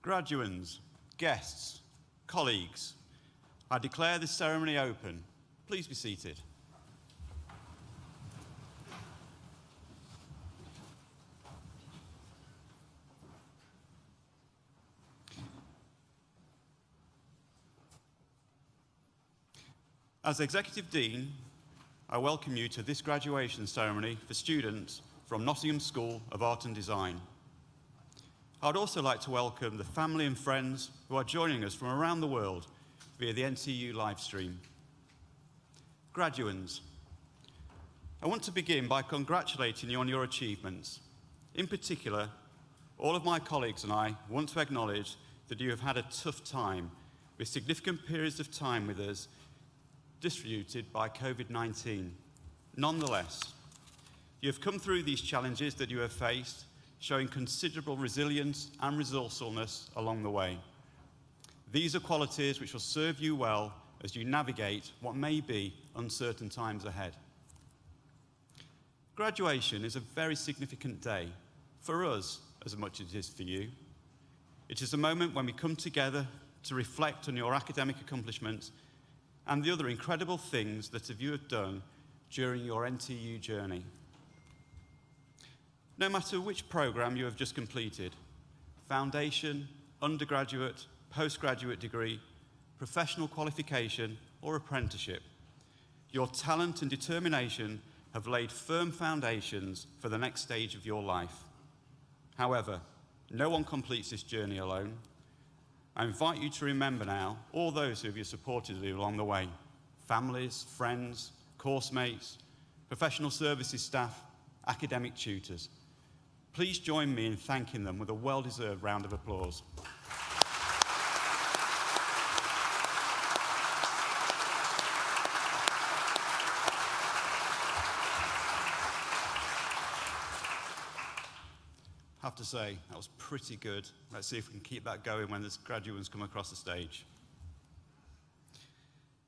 Graduands, guests, colleagues, I declare this ceremony open. Please be seated. As Executive Dean, I welcome you to this graduation ceremony for students from Nottingham School of Art and Design. I'd also like to welcome the family and friends who are joining us from around the world via the NTU live stream. Graduands, I want to begin by congratulating you on your achievements. In particular, all of my colleagues and I want to acknowledge that you have had a tough time with significant periods of time with us distributed by COVID-19. Nonetheless, you have come through these challenges that you have faced, showing considerable resilience and resourcefulness along the way. These are qualities which will serve you well as you navigate what may be uncertain times ahead. Graduation is a very significant day for us as much as it is for you. It is a moment when we come together to reflect on your academic accomplishments and the other incredible things that you have done during your NTU journey. No matter which program you have just completed, foundation, undergraduate, postgraduate degree, professional qualification, or apprenticeship, your talent and determination have laid firm foundations for the next stage of your life. However, no one completes this journey alone. I invite you to remember now all those who have supported you along the way: families, friends, course mates, professional services staff, academic tutors. Please join me in thanking them with a well-deserved round of applause. I have to say, that was pretty good. Let's see if we can keep that going when the graduates come across the stage.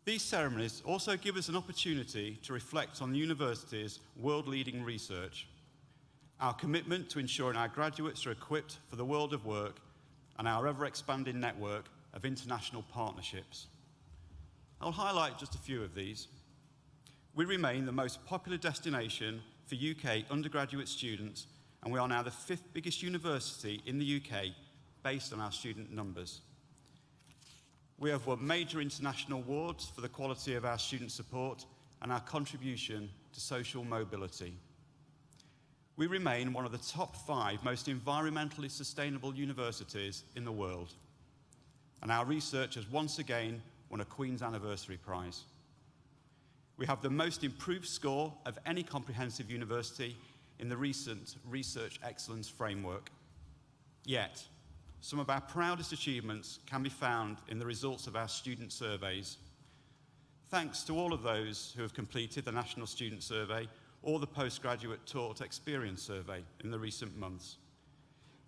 These ceremonies also give us an opportunity to reflect on the university's world-leading research, our commitment to ensuring our graduates are equipped for the world of work, and our ever-expanding network of international partnerships. I'll highlight just a few of these. We remain the most popular destination for UK undergraduate students, and we are now the 5th biggest university in the UK based on our student numbers. We have won major international awards for the quality of our student support and our contribution to social mobility. We remain one of the top 5 most environmentally sustainable universities in the world, and our research has once again won a Queen's Anniversary Prize. We have the most improved score of any comprehensive university in the recent Research Excellence Framework. Yet, some of our proudest achievements can be found in the results of our student surveys. Thanks to all of those who have completed the National Student Survey or the Postgraduate Taught Experience Survey in the recent months.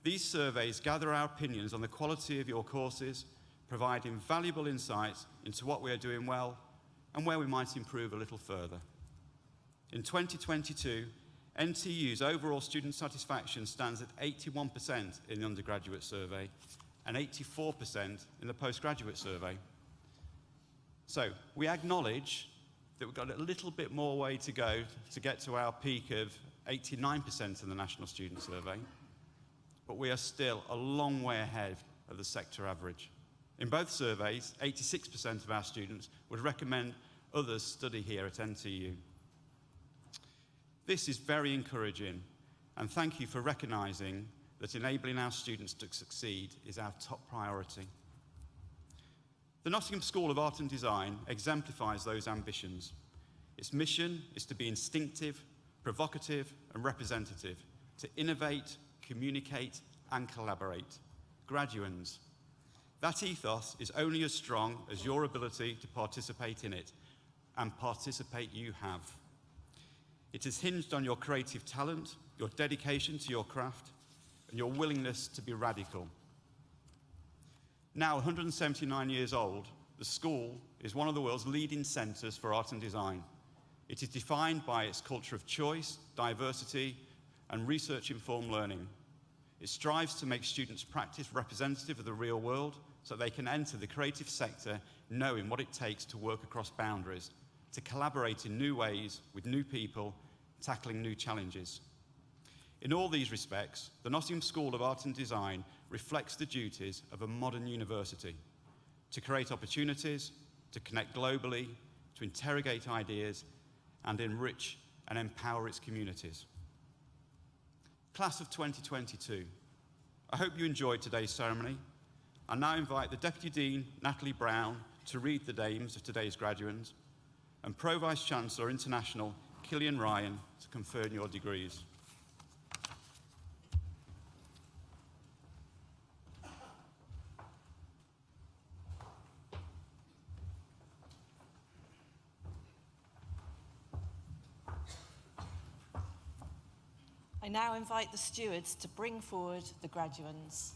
These surveys gather our opinions on the quality of your courses, providing valuable insights into what we are doing well and where we might improve a little further. In 2022, NTU's overall student satisfaction stands at 81% in the undergraduate survey and 84% in the postgraduate survey. So we acknowledge that we've got a little bit more way to go to get to our peak of 89% in the National Student Survey, but we are still a long way ahead of the sector average. In both surveys, 86% of our students would recommend others study here at NTU. This is very encouraging, and thank you for recognising that enabling our students to succeed is our top priority. The Nottingham School of Art and Design exemplifies those ambitions. Its mission is to be instinctive, provocative, and representative, to innovate, communicate, and collaborate. Graduands, that ethos is only as strong as your ability to participate in it, and participate you have. It is hinged on your creative talent, your dedication to your craft, and your willingness to be radical. Now 179 years old, the school is one of the world's leading centres for art and design. It is defined by its culture of choice, diversity, and research-informed learning. It strives to make students' practice representative of the real world so they can enter the creative sector knowing what it takes to work across boundaries, to collaborate in new ways with new people, tackling new challenges. In all these respects, the Nottingham School of Art and Design reflects the duties of a modern university: to create opportunities, to connect globally, to interrogate ideas, and enrich and empower its communities. Class of 2022, I hope you enjoyed today's ceremony. I now invite the Deputy Dean, Natalie Brown, to read the names of today's graduates, and Pro Vice Chancellor International, Killian Ryan, to confer your degrees. I now invite the stewards to bring forward the graduands.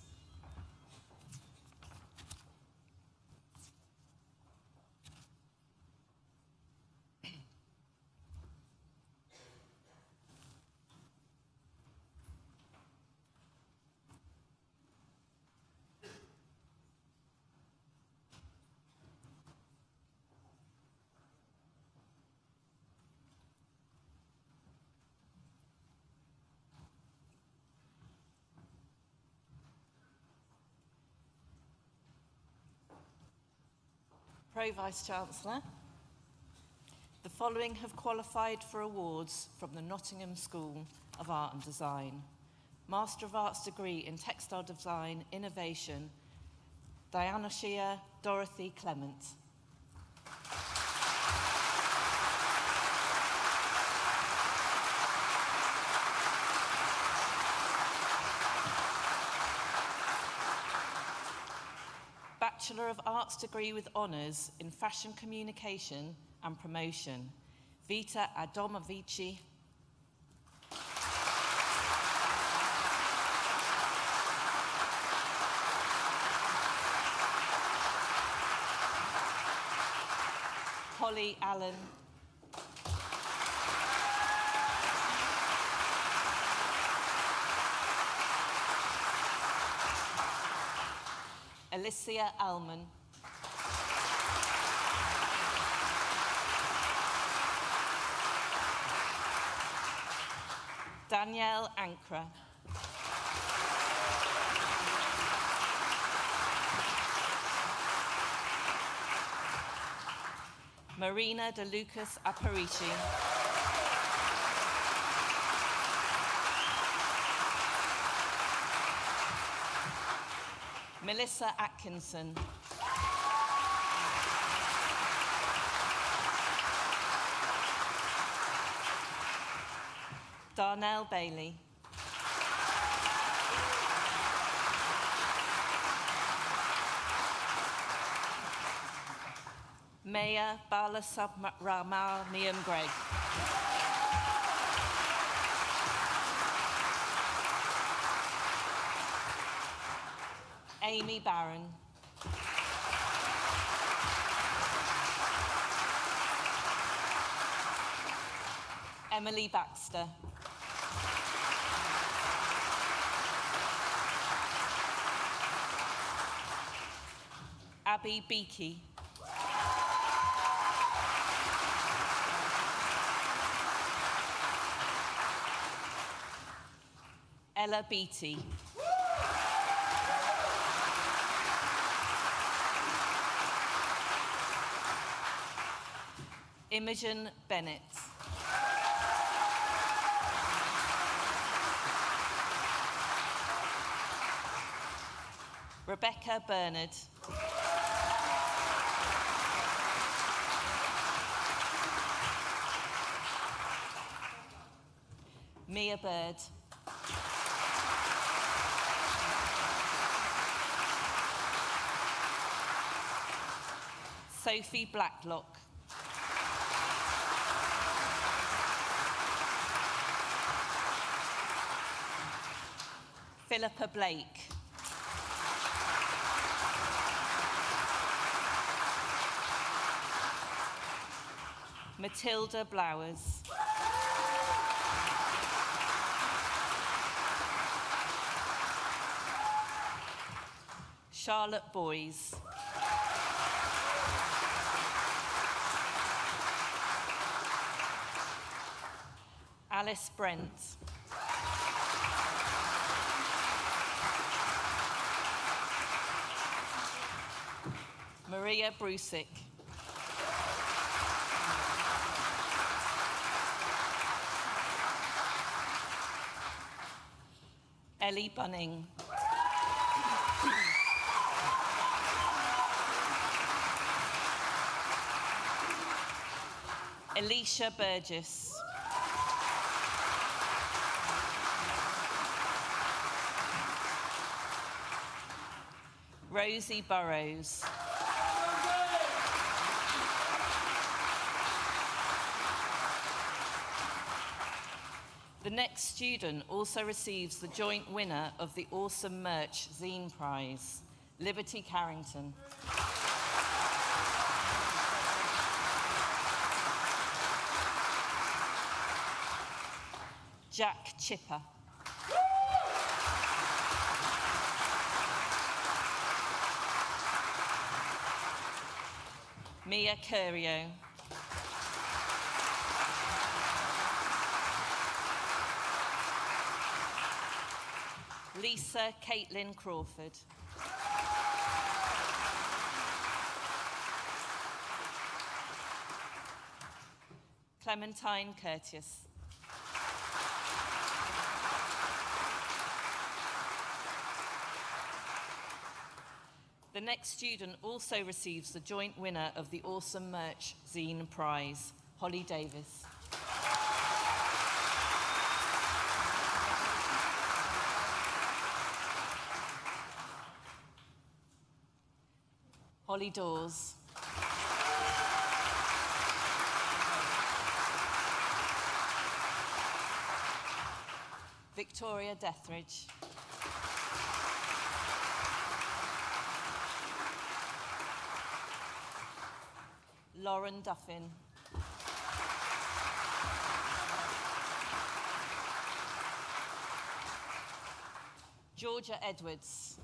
Pro Vice Chancellor, the following have qualified for awards from the Nottingham School of Art and Design. Master of Arts degree in Textile Design Innovation, Dionysia Dorothy Clement. Bachelor of Arts degree with honours in Fashion Communication and Promotion, Vita Adomovici. Holly Allen. Alicia Alman. Danielle Ankra. Marina De Lucas Aparici. Melissa Atkinson. Darnell Bailey. Maya Balasubramaniam Gregg. Amy Barron. Emily Baxter. Abby Beakey. Ella Beattie. Imogen Bennett. Rebecca Bernard. Mia Bird. Sophie Blacklock. Philippa Blake. Matilda Blowers. Charlotte Boys. Alice Brent. Maria Brusick. Ellie Bunning. Alicia Burgess. Rosie Burrows. The next student also receives the joint winner of the Awesome Merch Zine Prize, Liberty Carrington. Jack Chipper. Mia Curio. Lisa Caitlin Crawford. Clementine Curtius. The next student also receives the joint winner of the Awesome Merch Zine Prize, Holly Davis. Holly Dawes. Victoria Dethridge. Lauren Duffin. Georgia Edwards.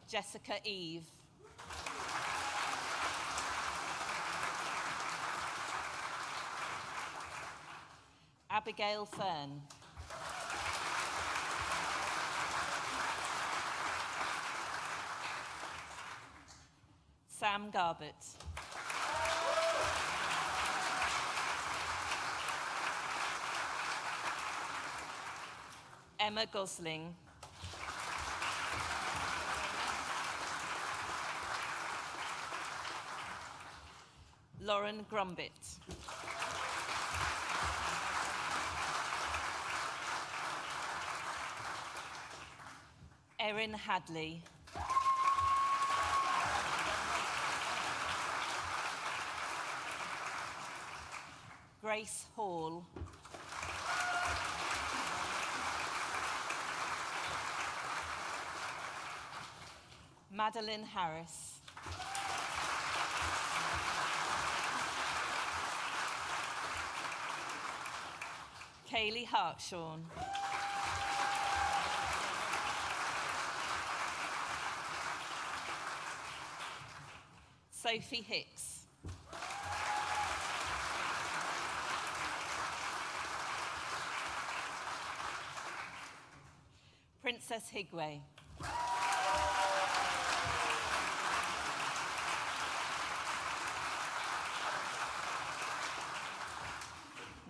Jessica Eve. Abigail Fern. Sam Garbett. Emma Gosling. Lauren Grumbit. Erin Hadley. Grace Hall. Madeline Harris. Kaylee Hartshorn. Sophie Hicks. Princess Higway.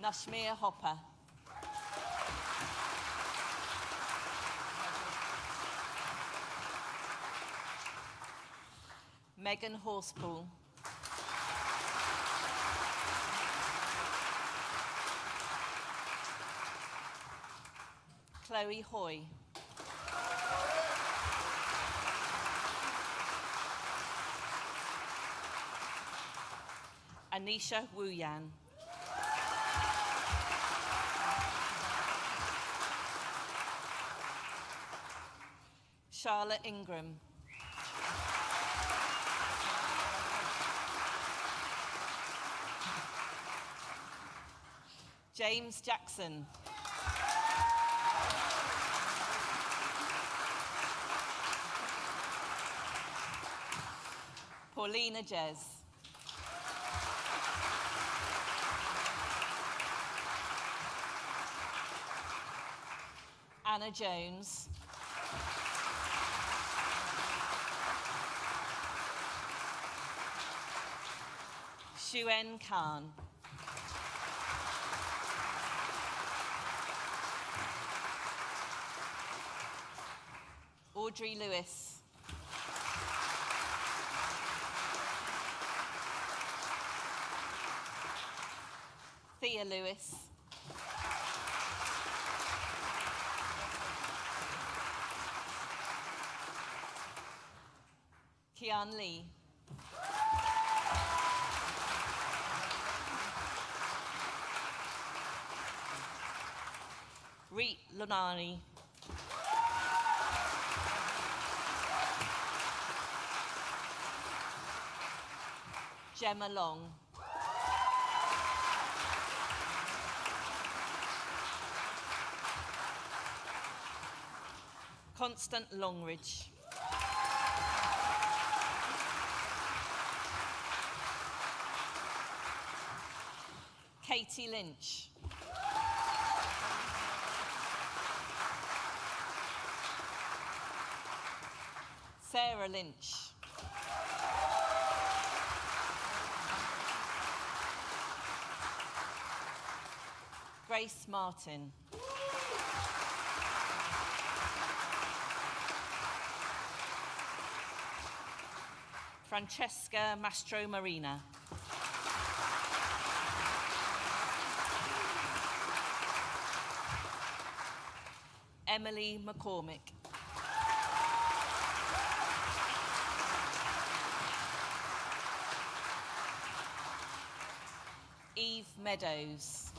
Nashmia Hopper. Megan Horspool. Chloe Hoy. Anisha Wuyan. Charlotte Ingram. James Jackson. Paulina Jez. Anna Jones. Shuen Khan. Audrey Lewis. Thea Lewis. Kian Lee. Reet Lunani. Gemma Long. Constant Longridge. Katie Lynch. Sarah Lynch. Grace Martin. Francesca Mastro Marina. Emily McCormick. Eve Meadows.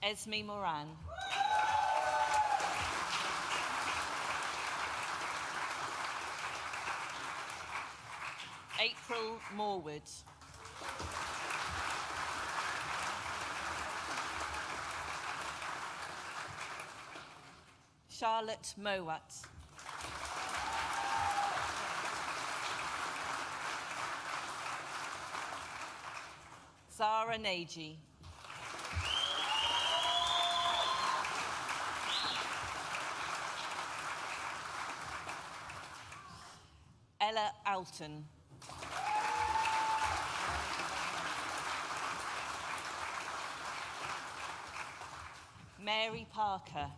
Esme Moran. April Morwood. Charlotte Mowat. Zara Nagy. Ella Alton. Mary Parker.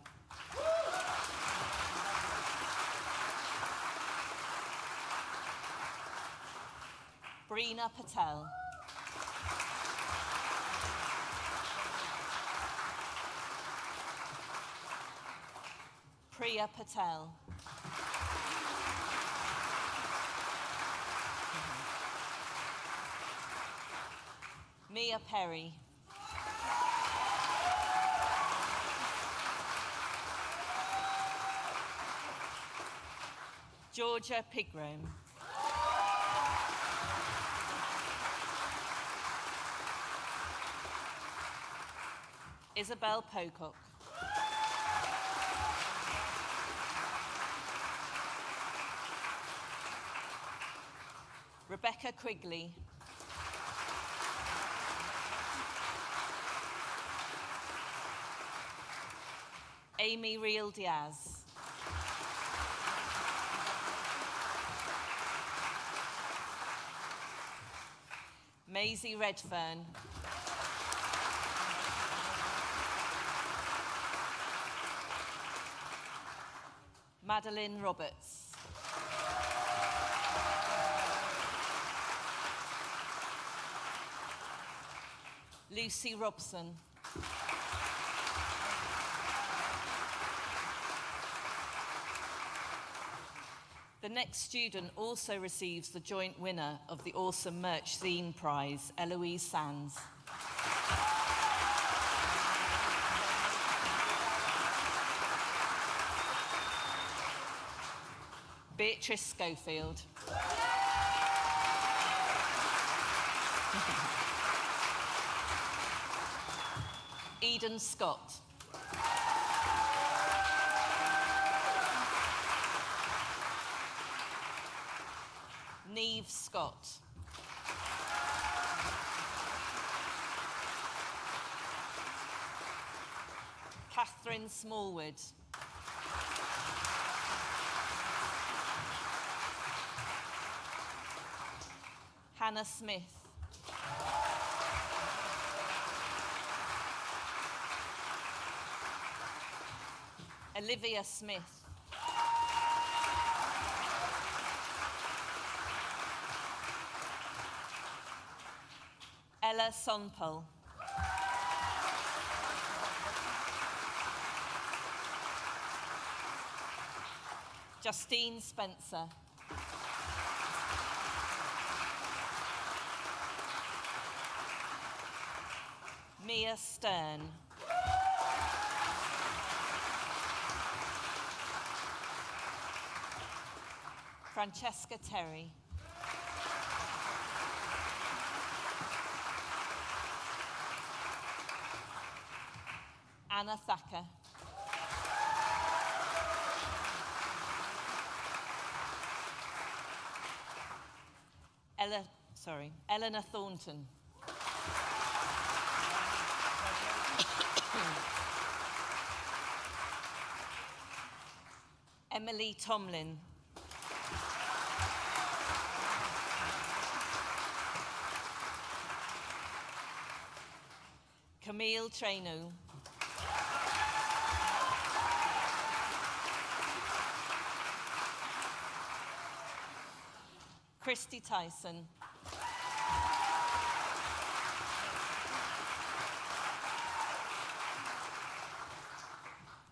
Brina Patel. Priya Patel. Mia Perry. Georgia Pigrome. Isabel Pocock. Rebecca Quigley. Amy Real Diaz. Maisie Redfern. Madeline Roberts. Lucy Robson. The next student also receives the joint winner of the Awesome Merch Zine Prize, Eloise Sands. Beatrice Schofield. Eden Scott. Neve Scott. Catherine Smallwood. Hannah Smith. Olivia Smith. Ella Sonpol. Justine Spencer. Mia Stern. Francesca Terry. Anna Thacker. Eleanor Thornton. Emily Tomlin. Camille Traino. Christy Tyson.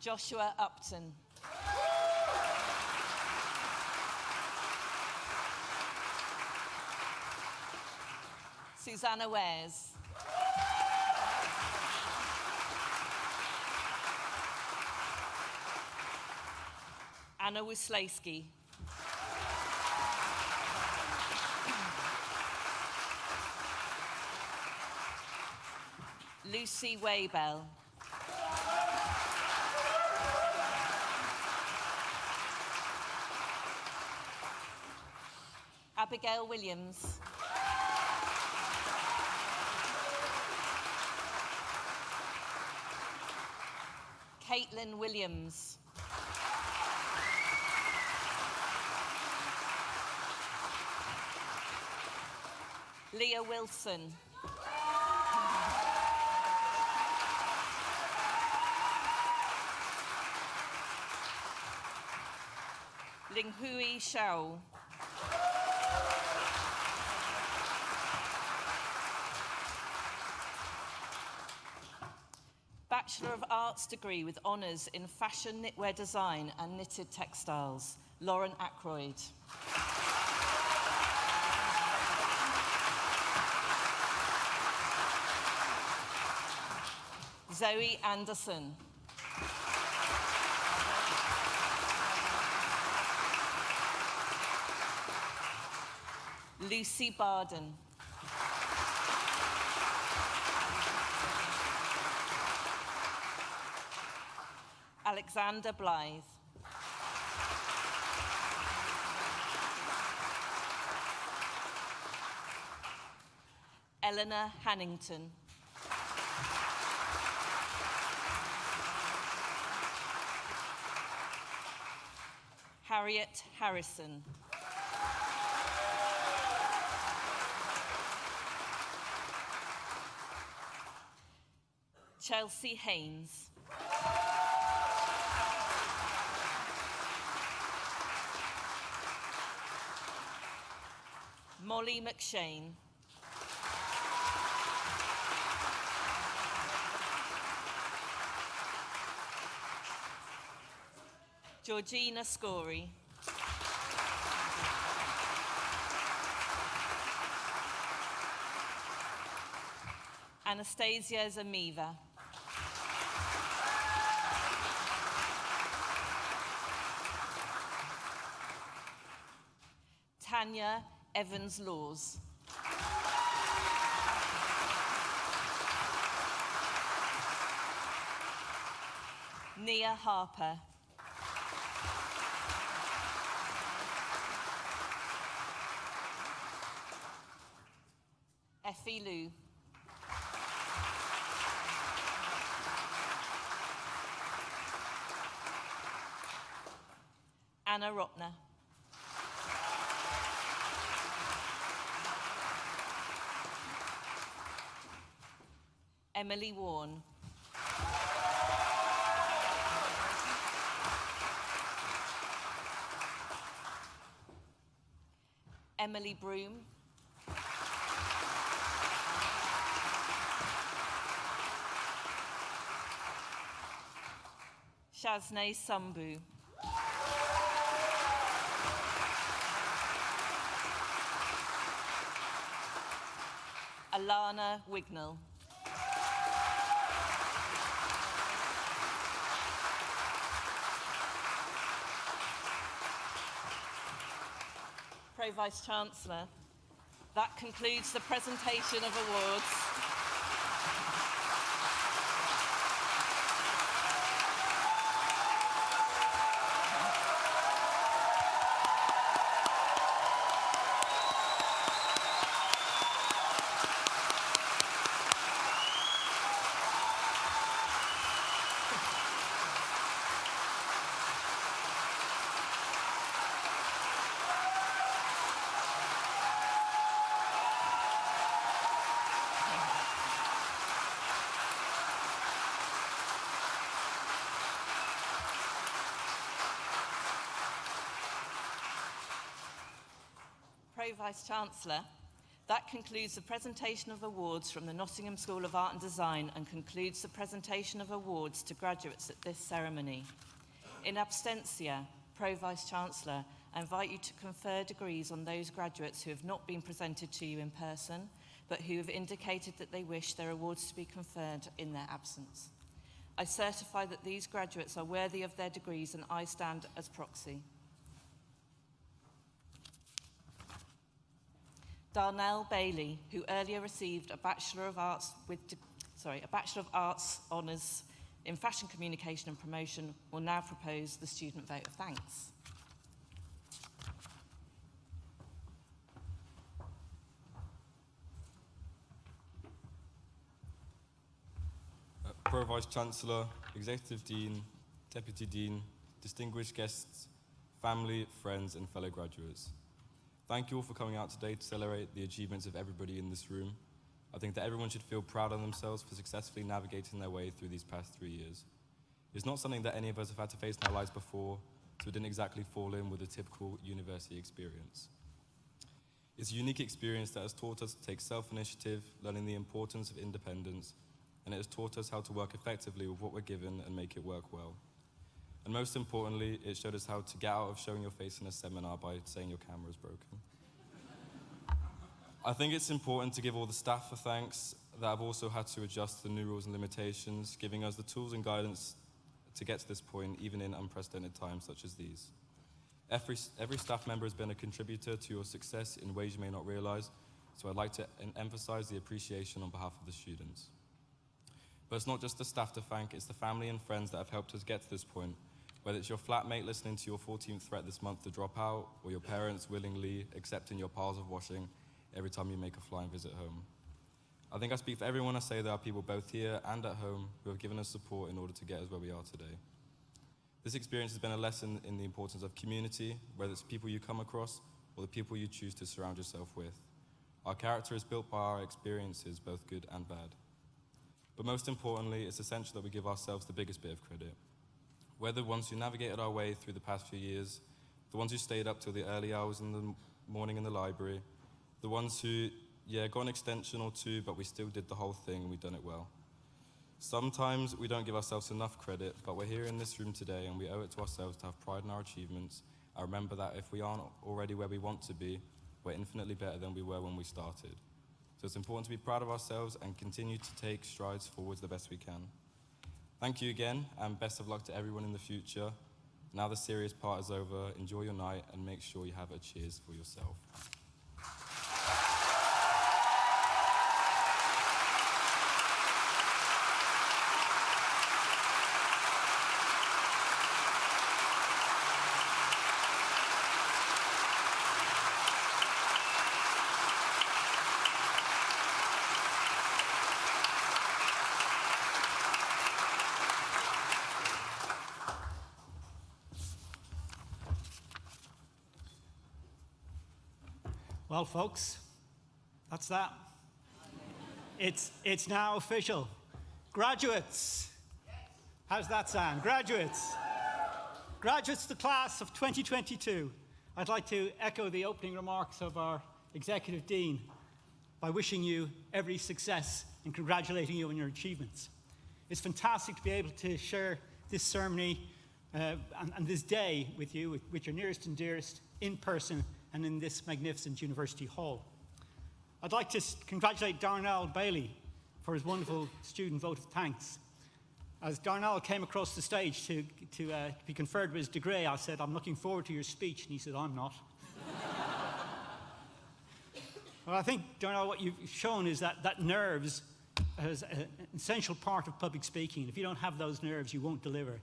Joshua Upton. Susanna Wares. Anna Wislawski. Lucy Waybell. Abigail Williams. Caitlin Williams. Leah Wilson. Linghui Shao. Bachelor of Arts degree with honours in fashion, knitwear design and knitted textiles, Lauren Ackroyd. Zoe Anderson. Lucy Barden. Alexander Blythe. Eleanor Hannington. Harriet Harrison. Chelsea Haynes. Molly McShane. Georgina Scory. Anastasia Zamiva. Tanya Evans-Laws. Nia Harper. Effie Liu. Anna Rotner. Emily Warren. Emily Broom. Shaznay Sambu. Alana Wignall. Pro Vice-Chancellor, that concludes the presentation of awards. Pro Vice-Chancellor, that concludes the presentation of awards from the Nottingham School of Art and Design and concludes the presentation of awards to graduates at this ceremony. In absentia, Pro Vice-Chancellor, I invite you to confer degrees on those graduates who have not been presented to you in person, but who have indicated that they wish their awards to be conferred in their absence. I certify that these graduates are worthy of their degrees and I stand as proxy. Darnell Bailey, who earlier received a Bachelor of Arts Honours in Fashion Communication and Promotion, will now propose the student vote of thanks. Pro Vice-Chancellor, Executive Dean, Deputy Dean, distinguished guests, family, friends and fellow graduates. Thank you all for coming out today to celebrate the achievements of everybody in this room. I think that everyone should feel proud of themselves for successfully navigating their way through these past 3 years. It's not something that any of us have had to face in our lives before, so it didn't exactly fall in with a typical university experience. It's a unique experience that has taught us to take self-initiative, learning the importance of independence, and it has taught us how to work effectively with what we're given and make it work well. And most importantly, it showed us how to get out of showing your face in a seminar by saying your camera is broken. I think it's important to give all the staff a thanks that have also had to adjust to the new rules and limitations, giving us the tools and guidance to get to this point, even in unprecedented times such as these. Every staff member has been a contributor to your success in ways you may not realize, so I'd like to emphasize the appreciation on behalf of the students. But it's not just the staff to thank, it's the family and friends that have helped us get to this point, whether it's your flatmate listening to your 14th threat this month to drop out, or your parents willingly accepting your piles of washing every time you make a flying visit home. I think I speak for everyone I say there are people both here and at home who have given us support in order to get us where we are today. This experience has been a lesson in the importance of community, whether it's people you come across or the people you choose to surround yourself with. Our character is built by our experiences, both good and bad. But most importantly, it's essential that we give ourselves the biggest bit of credit. We're the ones who navigated our way through the past few years, the ones who stayed up till the early hours in the morning in the library, the ones who, got an extension or two, but we still did the whole thing and we've done it well. Sometimes we don't give ourselves enough credit, but we're here in this room today and we owe it to ourselves to have pride in our achievements. I remember that if we aren't already where we want to be, we're infinitely better than we were when we started. So it's important to be proud of ourselves and continue to take strides forwards the best we can. Thank you again, and best of luck to everyone in the future. Now the serious part is over. Enjoy your night and make sure you have a cheers for yourself. Well, folks, that's that. It's now official. Graduates. How's that sound? Graduates. Graduates, the class of 2022. I'd like to echo the opening remarks of our Executive Dean by wishing you every success and congratulating you on your achievements. It's fantastic to be able to share this ceremony and this day with you, with your nearest and dearest, in person and in this magnificent university hall. I'd like to congratulate Darnell Bailey for his wonderful student vote of thanks. As Darnell came across the stage to be conferred with his degree, I said, "I'm looking forward to your speech," and he said, "I'm not." Well, I think, Darnell, what you've shown is that nerves is an essential part of public speaking. If you don't have those nerves, you won't deliver.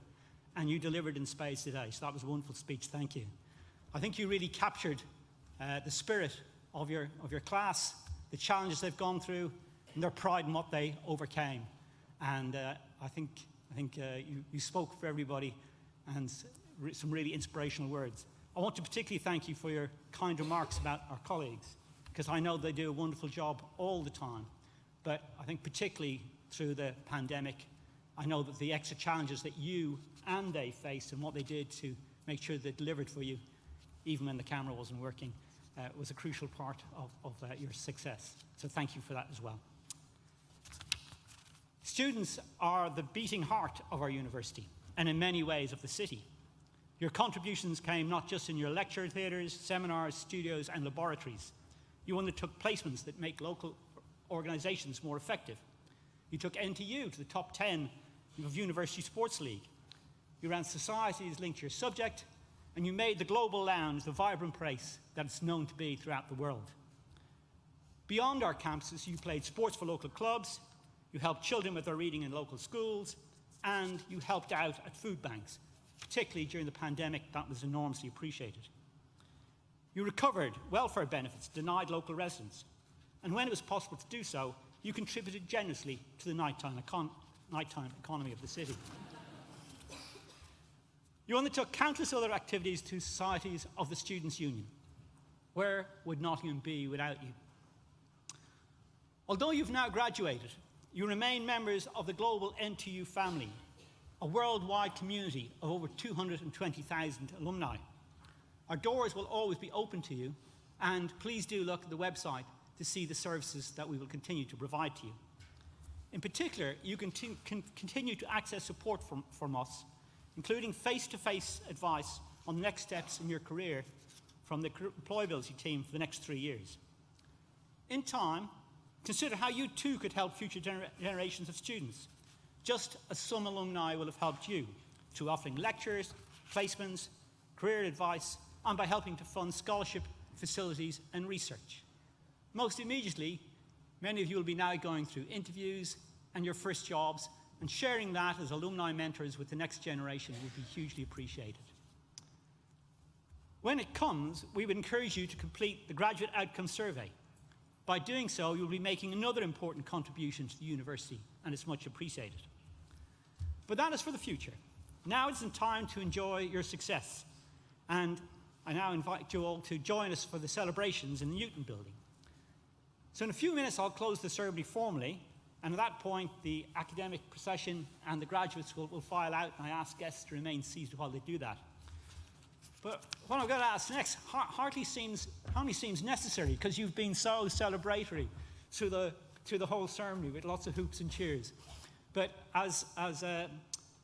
And you delivered in spades today, so that was a wonderful speech. Thank you. I think you really captured the spirit of your class, the challenges they've gone through, and their pride in what they overcame. And I think you spoke for everybody, and some really inspirational words. I want to particularly thank you for your kind remarks about our colleagues, because I know they do a wonderful job all the time. But I think particularly through the pandemic, I know that the extra challenges that you and they faced and what they did to make sure they delivered for you, even when the camera wasn't working, was a crucial part of your success. So thank you for that as well. Students are the beating heart of our university, and in many ways of the city. Your contributions came not just in your lecture theatres, seminars, studios and laboratories. You undertook placements that make local organisations more effective. You took NTU to the top 10 of University Sports League. You ran societies linked to your subject, and you made the Global Lounge the vibrant place that it's known to be throughout the world. Beyond our campuses, you played sports for local clubs, you helped children with their reading in local schools, and you helped out at food banks. Particularly during the pandemic, that was enormously appreciated. You recovered welfare benefits denied local residents, and when it was possible to do so, you contributed generously to the nighttime economy of the city. You undertook countless other activities to societies of the Students' Union. Where would Nottingham be without you? Although you've now graduated, you remain members of the global NTU family, a worldwide community of over 220,000 alumni. Our doors will always be open to you, and please do look at the website to see the services that we will continue to provide to you. In particular, you can continue to access support from us, including face-to-face advice on the next steps in your career from the employability team for the next 3 years. In time, consider how you too could help future generations of students, just as some alumni will have helped you through offering lectures, placements, career advice, and by helping to fund scholarship facilities and research. Most immediately, many of you will be now going through interviews and your first jobs, and sharing that as alumni mentors with the next generation would be hugely appreciated. When it comes, we would encourage you to complete the Graduate Outcome Survey. By doing so, you'll be making another important contribution to the university, and it's much appreciated. But that is for the future. Now it's time to enjoy your success, and I now invite you all to join us for the celebrations in the Newton building. So in a few minutes, I'll close the ceremony formally, and at that point, the academic procession and the graduates will file out, and I ask guests to remain seated while they do that. But what I'm going to ask next hardly seems necessary, because you've been so celebratory through the whole ceremony with lots of hoops and cheers. But as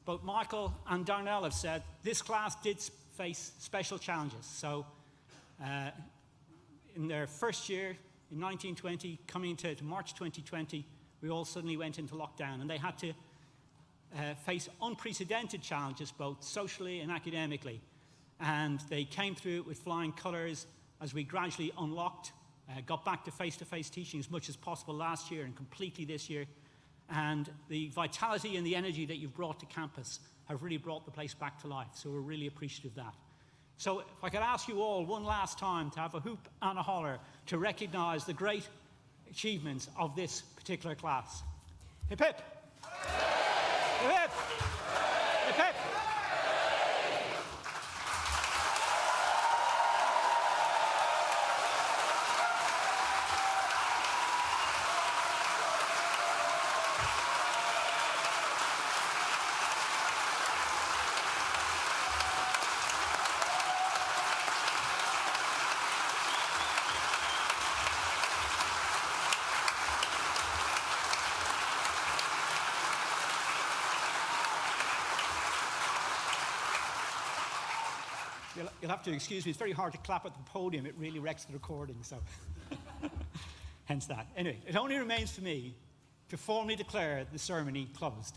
both Michael and Darnell have said, this class did face special challenges. So in their first year, in 1920, coming into March 2020, we all suddenly went into lockdown, and they had to face unprecedented challenges, both socially and academically. And they came through it with flying colours as we gradually unlocked, got back to face-to-face teaching as much as possible last year and completely this year. And the vitality and the energy that you've brought to campus have really brought the place back to life. So we're really appreciative of that. So if I could ask you all one last time to have a hoop and a holler to recognise the great achievements of this particular class. Hip hip! Hip hip! Hip hip! you'll have to excuse me. It's very hard to clap at the podium. It really wrecks the recording, so hence that. Anyway, it only remains for me to formally declare the ceremony closed.